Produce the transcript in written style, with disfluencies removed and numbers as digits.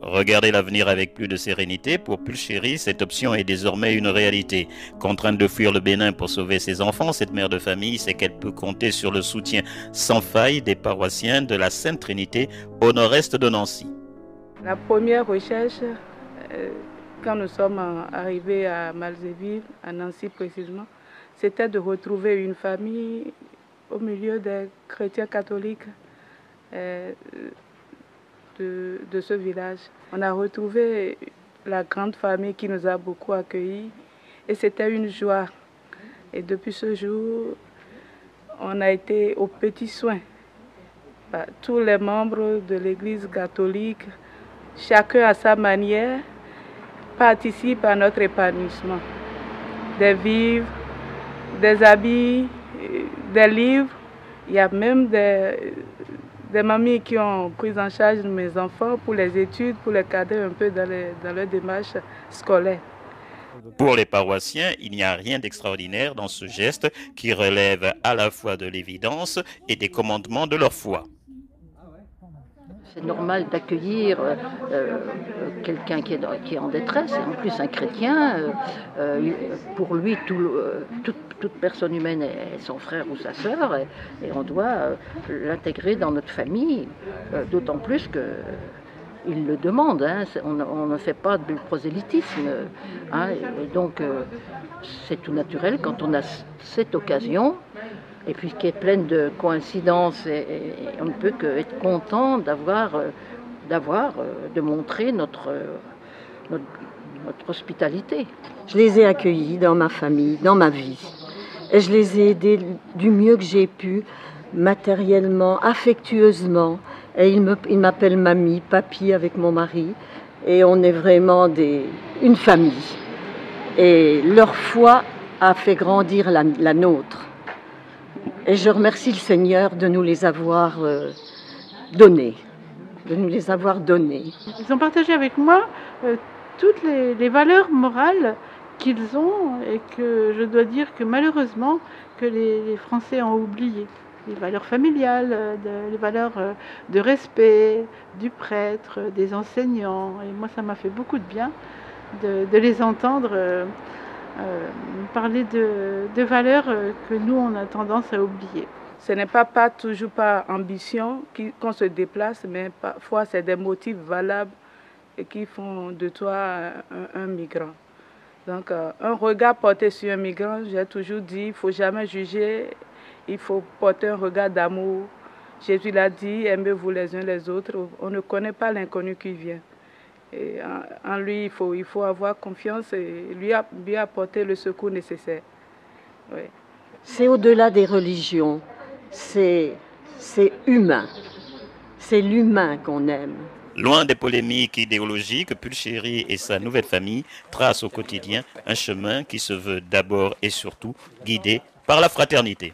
Regarder l'avenir avec plus de sérénité, pour Pulchéry, cette option est désormais une réalité. Contrainte de fuir le Bénin pour sauver ses enfants, cette mère de famille sait qu'elle peut compter sur le soutien sans faille des paroissiens de la Sainte Trinité au nord-est de Nancy. La première recherche, quand nous sommes arrivés à Malzéville, à Nancy précisément, c'était de retrouver une famille au milieu des chrétiens catholiques de ce village. On a retrouvé la grande famille qui nous a beaucoup accueillis et c'était une joie. Et depuis ce jour, on a été aux petits soins. Tous les membres de l'Église catholique, chacun à sa manière, participe à notre épanouissement. Des vivres, des habits, des livres, il y a même des mamies qui ont pris en charge mes enfants pour les études, pour les cadrer un peu dans leur démarche scolaire. Pour les paroissiens, il n'y a rien d'extraordinaire dans ce geste qui relève à la fois de l'évidence et des commandements de leur foi. C'est normal d'accueillir quelqu'un qui est en détresse, et en plus un chrétien. Pour lui, toute personne humaine est son frère ou sa sœur, et on doit l'intégrer dans notre famille, d'autant plus qu'il le demande. Hein, on ne fait pas de prosélytisme. Hein, et donc, c'est tout naturel quand on a cette occasion. Et puis qui est pleine de coïncidences, et on ne peut qu'être content de montrer notre hospitalité. Je les ai accueillis dans ma famille, dans ma vie. Et je les ai aidés du mieux que j'ai pu, matériellement, affectueusement. Et ils m'appellent mamie, papy avec mon mari. Et on est vraiment une famille. Et leur foi a fait grandir la nôtre. Et je remercie le Seigneur de nous les avoir donnés. Ils ont partagé avec moi toutes les valeurs morales qu'ils ont et que je dois dire que malheureusement que les Français ont oublié. Les valeurs familiales, les valeurs de respect du prêtre, des enseignants. Et moi, ça m'a fait beaucoup de bien de les entendre parler de valeurs que nous, on a tendance à oublier. Ce n'est pas toujours par ambition qu'on se déplace, mais parfois c'est des motifs valables et qui font de toi un migrant. Donc un regard porté sur un migrant, j'ai toujours dit, il ne faut jamais juger, il faut porter un regard d'amour. Jésus l'a dit, aimez-vous les uns les autres, on ne connaît pas l'inconnu qui vient. Et en lui, il faut avoir confiance et lui apporter le secours nécessaire. Oui. C'est au-delà des religions, c'est humain, c'est l'humain qu'on aime. Loin des polémiques idéologiques, Pulchéry et sa nouvelle famille tracent au quotidien un chemin qui se veut d'abord et surtout guidé par la fraternité.